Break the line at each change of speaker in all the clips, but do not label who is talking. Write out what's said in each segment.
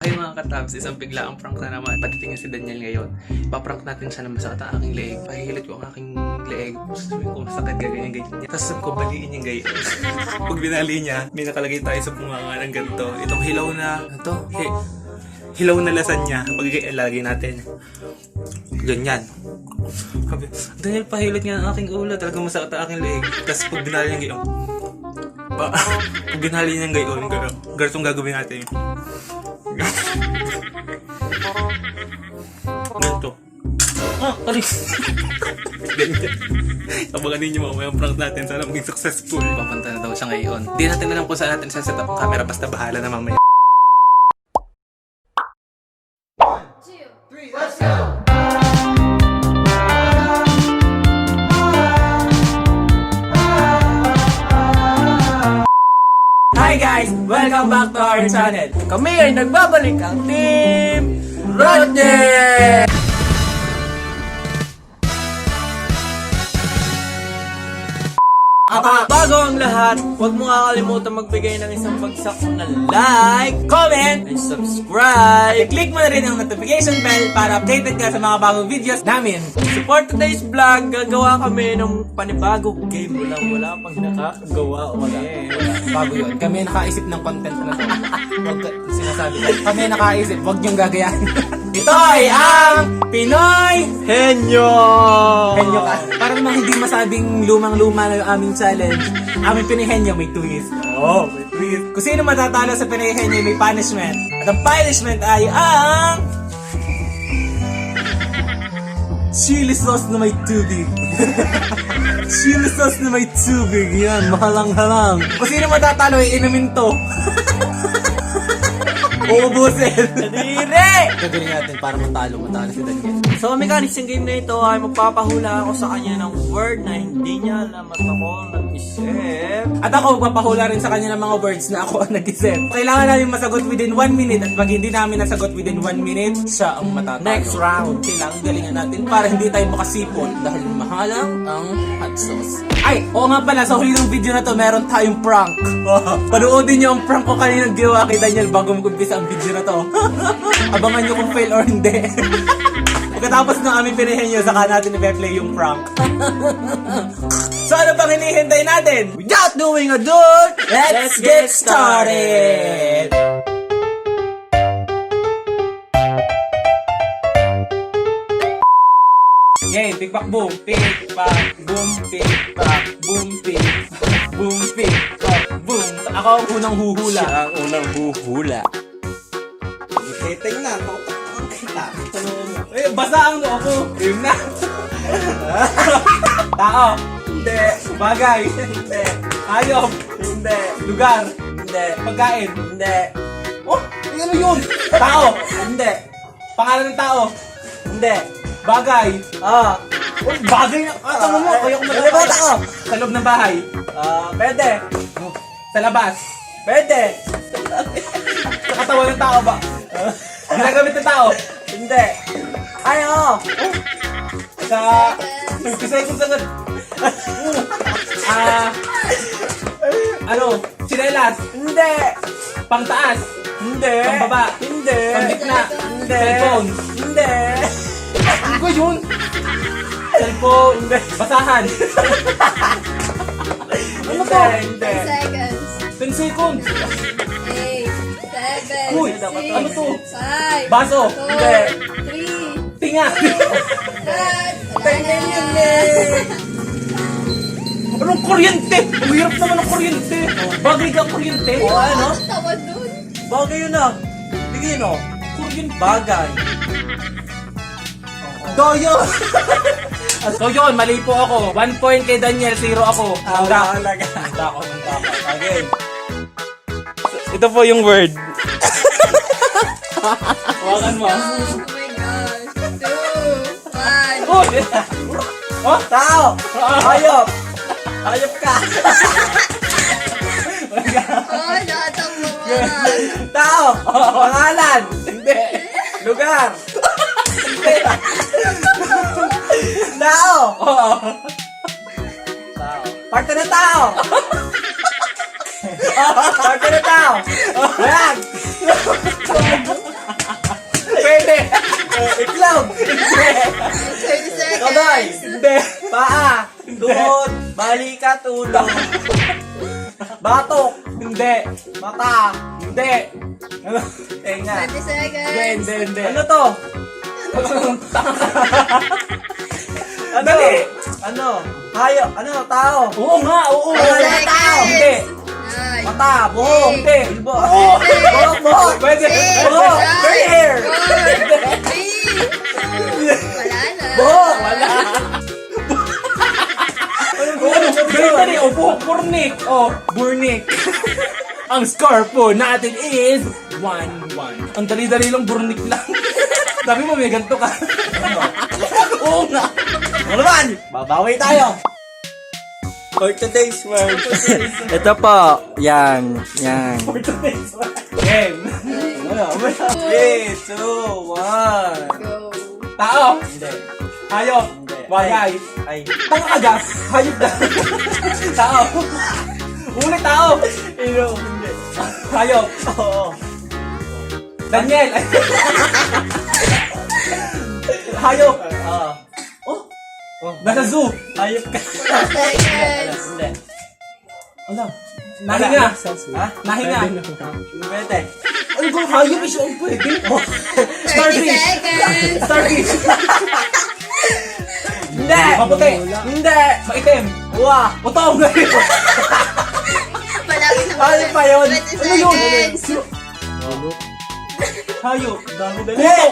Okay mga katabs, isang biglaang prank na naman. Patitingin si Daniel ngayon. Ipaprank natin siya na masakit ang aking leeg. Pahihilit ko ang aking leeg. Sabi ko masakit ganyan niya. Tapos sabi ko baliin yung ganyan. Pag binali niya, may nakalagay tayo sa punganga ng ganito. Itong hilaw na, ito, hilaw na lasagna. Pagkikilagay natin. Ganyan. Sabi, Daniel, pahilit nga ang aking ulo. Talagang masakit ang aking leeg. Tapos pag binali niya ngayon, pag binali niya ngayon, ganitong gagawin natin. Ganito. Alis! Ganyan. Abangan ninyo mamaya ang prank natin. Sana maging successful. Papunta na daw siya ngayon. Di natin alam kung saan natin siya set up ang camera. Basta bahala na mamaya.
1, 2, 3, let's go!
Hi guys! Welcome back to our channel. Kami ay nagbabalik ang Team Rodney! Bago ang lahat, huwag mo kakalimutan magbigay ng isang bagsak na like, comment, and subscribe. I-click mo na rin ang notification bell para updated ka sa mga bagong videos namin. Support today's vlog, gagawa kami ng panibagong game. Wala pang nakakagawa. Wala.
Bago yun. Kami nakaisip ng content na to. Huwag sinasabi ko. Kami nakaisip. Huwag niyong gagayahin.
Ito ay ang Pinoy Henyo!
Henyo ka. Parang mga hindi masabing lumang-luma na yung aming challenge. Aming Pinoy Henyo may twist.
Oh, may twist. Kung sino matatalo sa Pinoy Henyo may punishment. At ang punishment ay ang chili sauce na may tubig. Chili sauce na may tubig. Yan, mahalang-halang. Kung sino matatalo ay inumin to. Uubusin. Nadire!
Gagawin natin para matalo si Daniel.
So, ang mechanics ng game na ito ay magpapahula ako sa kanya ng word na hindi niya alam at ako nag-isip.
At ako magpapahula rin sa kanya ng mga words na ako ang nag-isip. Kailangan namin masagot within 1 minute at pag hindi namin nasagot within 1 minute, siya ang matatalo.
Next round.
Kailangan galingan natin para hindi tayo makasipon dahil mahalang ang hot sauce. Ay, oo nga pala, sa huli ng video na to, meron tayong prank. Panoodin niyo ang prank ko kanina ginawa kay Daniel bago mag-umpisa ang video na to. Abangan niyo kung fail or hindi.
Pagkatapos ng aming pinihin saka natin i-play yung prank. So ano pang hinihintay natin? Without doing ado, let's get started!
Okay, pick-pack boom, pick-pack boom, pick-pack boom, pick-pack boom, pick-pack boom. Ako ang unang huhula.
Siya ang unang huhula. Tingnan, kita.
Eh, basa ang noo ko.
Yun na.
Tao.
Hindi.
Bagay.
Hindi.
Hayop.
Hindi.
Lugar.
Hindi.
Pagkain.
Hindi.
Oh, ano yun? Tao.
Hindi.
Pangalan ng tao.
Hindi.
Bagay.
Ah.
Oh, bagay na. Tanong mo. Kaya ko
Pwede ba tao?
Sa loob ng bahay.
Pwede.
Sa labas.
Pwede.
Sa katawan ng tao ba? Ginagamit ng tao.
Hindi. Ay, oo.
Sa... 50 seconds agad. Ano? Sinelas.
Hindi.
Pangtaas.
Hindi.
Pambaba.
Hindi.
Pangitna.
Hindi.
Cellphone.
Hindi.
Ano ko yun? Cellphone. Basahan. Ano to?
Hindi.
10 seconds.
10 seconds.
8, 7,
Uy,
6,
ano to?
5,
Baso.
4, 3,
Tinga.
1,
Anong kuryente? Ang hirap naman ng kuryente. Bagay ka kuryente.
O ano?
tawa dun.
Bagay yun ah. Bigyan o.
Kuryente.
Bagay.
Doyo! So yun, mali po ako. 1 point kay Daniel, 0 ako. Hangga.
Hangga ako ng dapat. Again.
Ito po yung word. Hawakan mo.
Oh my gosh. 2, 1.
Oh! Oh!
Tao! Hayop! Hayop ka!
Oh, natakbo mo.
Tao! Pangalan! Hindi! Lugar! Hindi! Tao!
Oo.
Parte ng tao! Parte ng tao! Ayan! Hindi. Paa. Tuhod. Balikat. Ulo. Batok. Hindi. Mata. Hindi. Ano? Tenga.
20 seconds.
Hindi. Ano to? Ano? Dali. Ano? Hayo. Ano? Tao. Oo nga. Oo.
Ano?
Tao. Hindi.
9,
Mata. Buhok. Hindi. Buhok.
Buhok.
Buhok. Pwede. Buhok. Gray hair.
4, 3, wala na.
Buhok. Wala. Dali. O, buhok. Burnik. O, burnik. Ang score po natin is 1-1. Ang dali-dali lang, burnik lang. Sabi mo, may ganito ka. Oo nga. Ano naman? Babawi tayo. For today's word. Ito po. Yan. For today's word. Game. 3, 2, 1.
Go.
Tao. Hindi. Hayop. Hindi. Bagay. Ay. Tanga ka gas. Hayop na. Tao. Ulit tao. Ino. Hindi. Hayop. Oo. Daniel. Hayop. Oh. Nasa zoo. Hayop ka.
4 seconds.
Hindi. Ano? Nahinga. Ha? Nahinga. Pwede. Ano kung hayop is yung pwede?
30
Starfish.
seconds.
Starfish. Hindi. Maputi. Hindi. Maitim. Uwa. Utong.
Malapit na
Ano pa yun?
20
Ano yun?
seconds.
Hayop. Kuto.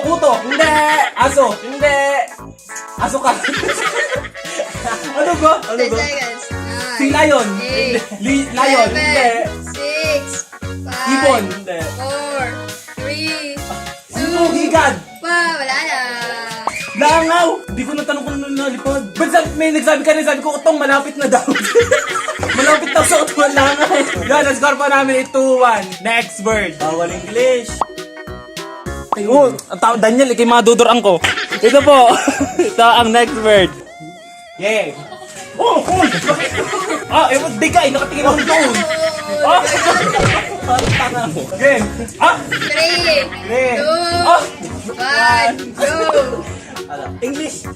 Kuto. Hindi. Aso. Hindi. Aso ka. Ano ba?
10 seconds. 9,
Si Lion.
8,
Lion. Hindi.
6, 5,
Ibon. Hindi.
4, 3,
Ano? Higad.
wala na.
Langaw! Hindi ko natanong kung ano nalipad. Ba't may nagsabi ka rin, sabi ko, utong malapit na daw. Malapit daw sa utong langaw. Yan, ang-score pa namin ay 2-1. Next word. Bawal English. Oh, ang tao, Daniel, ikay madudurang ko. Ito po. Ito ang next word. Yeah. Oh, cool! Di ka, nakatingin ako doon. Oh! Parang tanga mo. Game.
3, 2, 1, go.
English.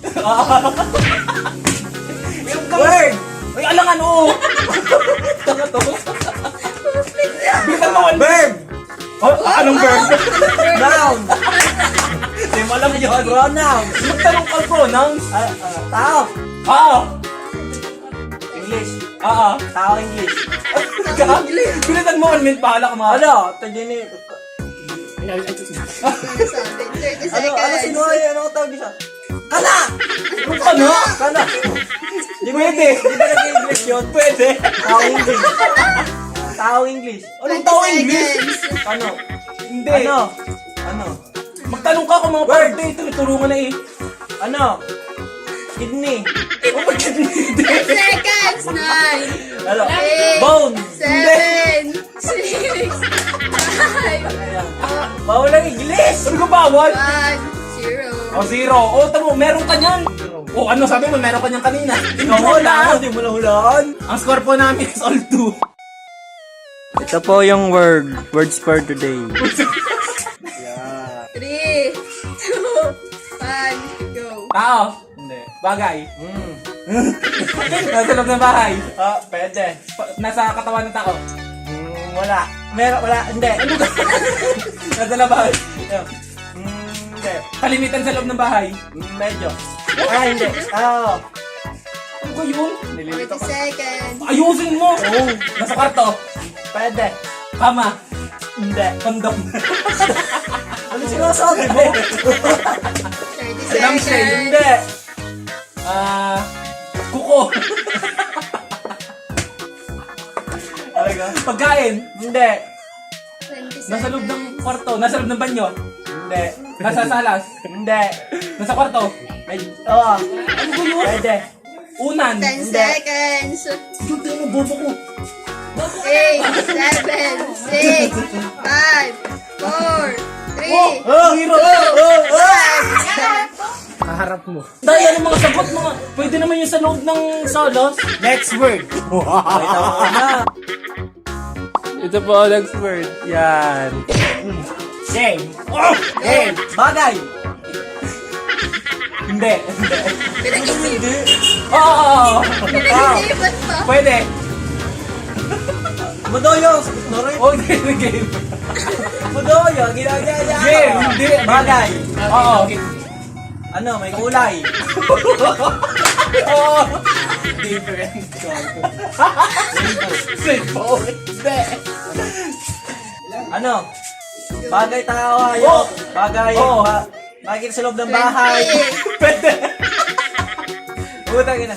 Word. Ay, alangan, oo. Tanga to. Bilisan mo, verb. Anong verb? Noun. Hindi mo alam yun. Pronoun. Magtanong ka pronouns. Tao. Oo. English. Oo. Tao English. Bilisan mo, 1 minute, bahala ka mga. Ano? Tagini.
Ano sabi? 30 seconds.
Ano tawag siya? Kana! Kana? Kana. Di pwede. Di ba nag-English yun? Pwede. Tao English. Tao English. Anong
20
tao English?
seconds.
Ano? Hindi. Ano? Magtanong ka kung mga birthday. Turuturungan na eh. Ano? Kidney. Oh, may kidney.
10 seconds. 9,
Ano?
8,
Bone. Hindi.
7, 6, 5,
Bawal ang English. Ano ka bawal?
1, 0.
O, 0. O, tamo, meron ka niyan. O, ano sabi mo, meron ka niyan kanina. Hindi mo na. Hindi mo na hulaan. Ang score po namin is all 2.
Ito po yung words for today.
3, 2, 1, go.
Tao. Hindi. Bagay. Nasa loob ng bahay.
Pwede.
Nasa katawan ng tao.
Wala. Wala. Hindi.
Nasa labas.
Hindi.
Kalimitan sa loob ng bahay.
Medyo. Hindi. Oo.
Ano ba yun?
40 seconds.
Ayusin mo. Nasa kwarto.
Pwede.
Kama.
Hindi.
Kondom.
Ano sinasabi mo?
30
Lampshade.
seconds.
Hindi. Kuko. Pagkain.
Hindi.
20 seconds.
Nasa loob ng kwarto. Nasa loob ng banyo.
Hindi.
Nasa salas.
Hindi.
Nasa kwarto.
Oo.
Ano ba yun?
Pwede.
Unan.
10 seconds.
Hindi mo bobo ko.
8, 7, 6, 5, 4, 3,
Hero.
1.
Kaharap mo. Dahil ano mga sagot mga. Pwede naman yung sa loob ng salas. Next word. Ito po ang next word. Yan. Game. Game.
Bagay.
Hindi.
Pinag-isipan.
Oo.
Pinag-isipan pa.
Pwede.
Madoyo, sakit na rin.
Oh, game.
Madoyo, ginagaya.
Game, hindi.
Bagay.
Oo.
Ano, may kulay.
Oo. Different. Straightforward. Hindi.
Ano? Bagay tao, hayop. Bagay,
Oo.
bagay sa loob ng bahay.
Pwede.
Utang ina.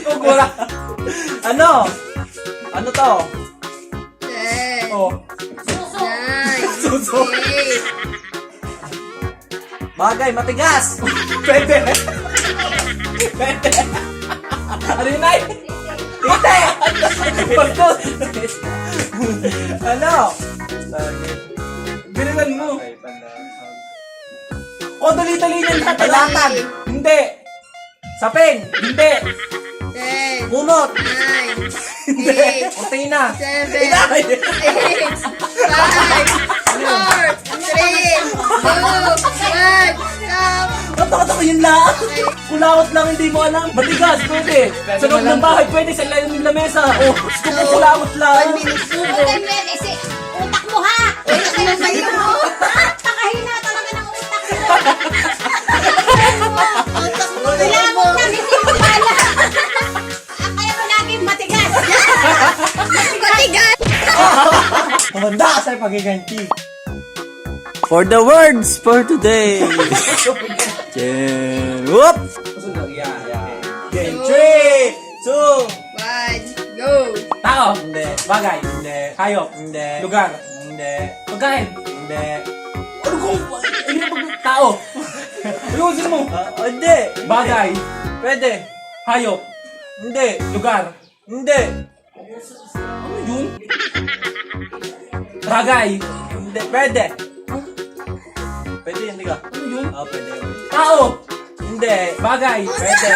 Kugura.
Ano? Ano to?
10,
Oh.
9,
Suso.
8,
Bagay, matigas.
Pwede. Pwede. Ano yun, Nay?
Tite.
Pagkos.
Ano?
Bilisan mo. Oh, dali-dali niyan.
Talatag.
Hindi.
Sapin.
Hindi.
10,
Bunot.
9, 8,
Kurtina.
7, 8, 5, 4, 3, 2, 1, stop!
Tatakot yun lang. Kulawat lang, hindi mo alam.
Matigas, pwede. Sa loob ng bahay, pwede. Sa ilalim ng lamesa. Oh, gusto ko kulawat
1
lang.
minute to.
Utak mo ha!
Wait, kayo sa'yo mo.
Pakahina talaga ng utak mo!
Utak mo.
Kailangan mo na hindi mo pala! Kaya mo laging matigas!
Matigas.
Handa ka sa'yo pagiganti. For the words for today. Whoop! Game 3, 2,
1, go.
Tao.
hindi.
Bagay.
Hindi.
Hayop.
Hindi.
Lugar.
Hindi.
Pagkain.
Hindi.
Ano kung... Ano yung tao? Ayusin mo.
Hindi.
Bagay.
Pwede.
Hayop.
Hindi.
Lugar.
Hindi.
Ano yun? Bagay.
Hindi. Pwede. Pwede, hindi ka.
Ano yun?
Pwede.
Tao.
Hindi.
Bagay.
Pwede.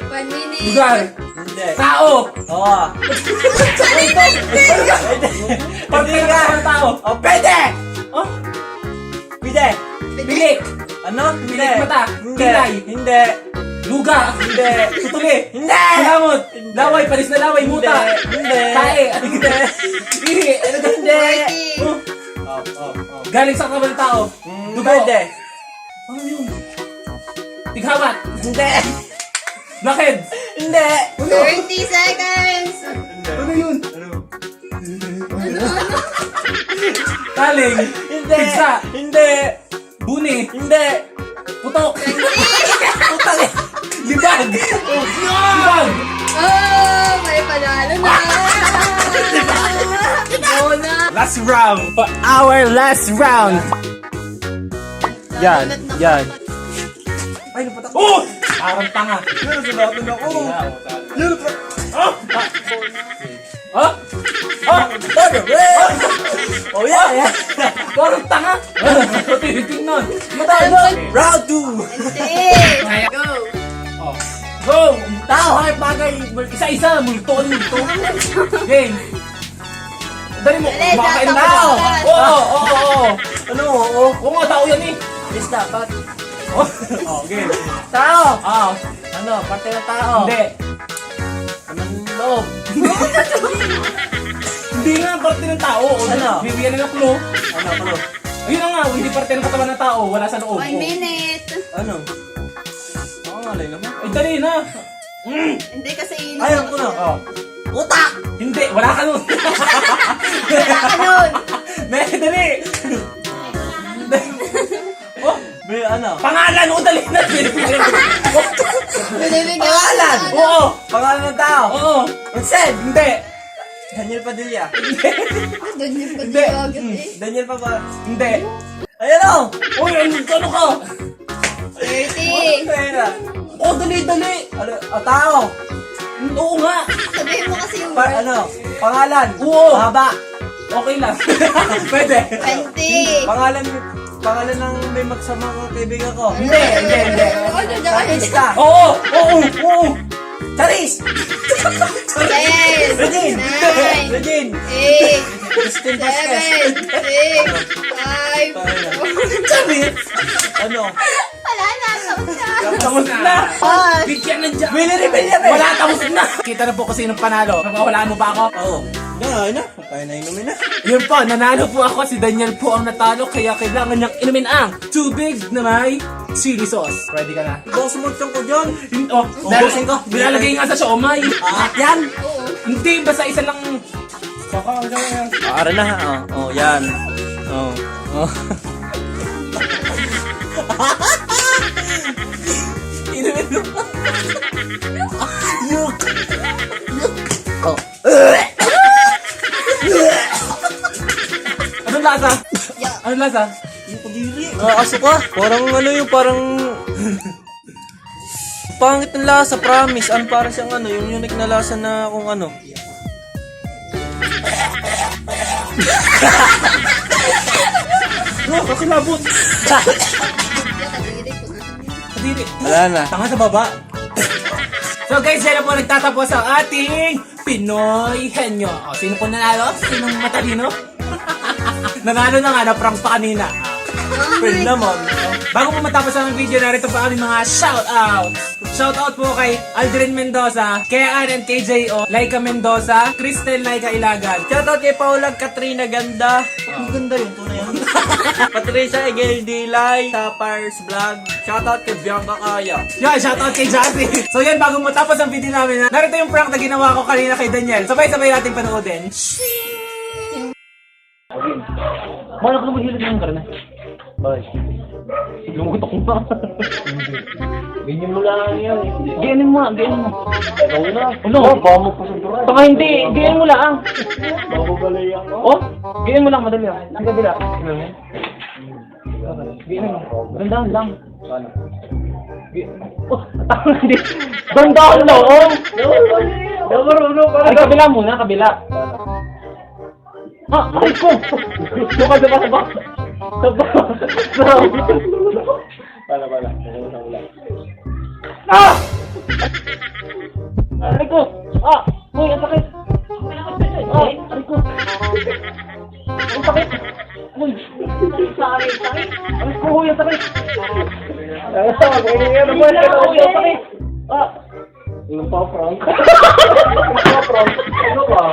1 minute.
Lugar.
Hindi.
Tao.
Oo. Pwede.
Pagkain ng tao.
Pwede!
Oh?
Pwede.
Bilik.
Ano? Hindi.
Bilik mata.
Hindi.
Kilay.
Hindi.
Lugar.
Hindi.
Tutuli.
Hindi.
Kulamot. Laway. Palis na laway. Muta.
Hindi.
Tae.
Hindi.
Ihi.
Hindi.
Working.
Galing sa kaban ng tao. Dugo.
Pwede.
Ano yun? Tighawat.
Hindi.
Blackhead.
Hindi.
30 seconds.
Ano yun? Taling.
Hindi.
Pigsa.
Hindi.
Buni.
Hindi.
Putok.
Putang eh.
Libag. Libag.
Oh, may panalo na. Go na.
Last round. For our last round.
Yan. Yan.
Ay, napatak. Oh! Parang tanga.
Pero sunatan ako.
Oh! Oh!
Oh yeah, yeah.
Parang tanga. Patihiting nun.
Matalo.
Round 2.
Hindi. Go.
Oh. Go! Tao, hayop bagay. Isa-isa. Multo. Game. Dali mo.
Dali,
Kumakain
tao.
na tao. Oo, oo, oo.
Ano? Oo.
Oo nga, tao yan eh.
Yes, dapat.
Oh, game.
Tao.
Ah,
Ano? Parte ng tao.
hindi.
Anong loob?
Hindi nga, parte ng tao. O,
Ano?
bibigyan nila clue.
Ano? Ano?
Ayun na nga, hindi parte ng katawan ng tao. Wala sa loob.
1 minute.
Ano? Oo nga, alay naman.
Ay, dali na.
Hindi kasi yun.
Ayaw ko na.
Oh.
Utak!
Hindi, wala ka nun.
Wala ka nun.
Dali. Oh,
May ano?
pangalan. O, dali na.
Binibigyan
Pangalan!
ka na.
Oo.
Pangalan ng tao.
Oo.
Unsen!
Hindi.
Daniel Padilla.
Doon yung
Hindi.
pag-iwagat eh.
Daniel pa ba?
Hindi.
Ayan o!
Uy, ano ka?
30.
Pera.
Oh, dali.
Ano? Tao.
Oo nga.
Sabihin mo kasi yung
Ano? Pangalan.
Oo.
Mahaba.
Okay lang. Pwede.
20.
Pangalan ng may magsama ng kaibigan ko.
Hindi.
Ano na?
Artista.
Oo.
Charis!
10.
Regine!
9.
Regine!
8.
Christine Vasquez.
7. 6. 5.
Charis!
Ano?
Wala na, tapos na.
Tapos na! Bigyan na dyan! Willy Rebel yan eh! Wala, tapos na! Kita na po kung sinong panalo. Nagwawalaan mo ba ako?
Oo. Na. Kaya na inumin na.
Yun po, nanalo po ako. Si Daniel po ang natalo. Kaya kailangan niyang inumin ang tubig na may chili sauce. Ready ka na?
Boss mo ko dyan.
Oh, ubusin ko. Bilalagay nga sa siomay. Yan! Hindi, basta isa lang.
Ara na ha. Oh, yan. Oh.
Inumin mo. Anong lasa? Anong lasa?
Nakakaso ka. Parang ano yung parang... Pangit ng lasa, promise. Ano para siyang ano, yung unique na lasa na kung ano.
Bro, kasi labot. Kadiri.
Wala na.
Tanga sa baba. So guys, yan na po nagtatapos ang ating Pinoy Henyo. O, sino po nanalo? Sinong matalino? Nanalo na nga, na-prank pa kanina. Friend naman. Bago po matapos ang video, narito pa kami mga shoutouts. Shoutout po kay Aldrin Mendoza, Kean and KJO, Laika Mendoza, Cristel Laika Ilagan.
Shoutout kay Paula Katrina Ganda. Ang ganda yung tunay yan. Patricia Egel Dilay, Tapars Vlog. Shoutout kay Bianca Kaya.
Yan, shoutout kay Jazzy. So yan, bago matapos ang video namin, narito yung prank na ginawa ko kanina kay Daniel. Sabay-sabay natin panoodin. Wala ko naman hilig ng karna. Lumutok mo pa.
Ganyan mo lang yan.
Ginin mo, ginin mo.
Ikaw na.
Ano?
Baka mo pa sa duran.
Saka hindi, ginin mo lang.
Bababalay ako.
Oh, ginin mo lang, madali lang. Ang kabila. Ginin mo. Gandaan lang. Oh, tama hindi. Gandaan lang, oh. Ay, kabila muna, kabila. Ah, ay ko! Saba.
Pala.
Ah! Aray ko! Ah! Uy, ang sakit! Ah! Aray ko! Ang sakit! Uy! Sakit! Aray ko! Uy, ang sakit! Uy, ang sakit! Ah!
Yung pa-prank. Yung pa-prank. Ano ba?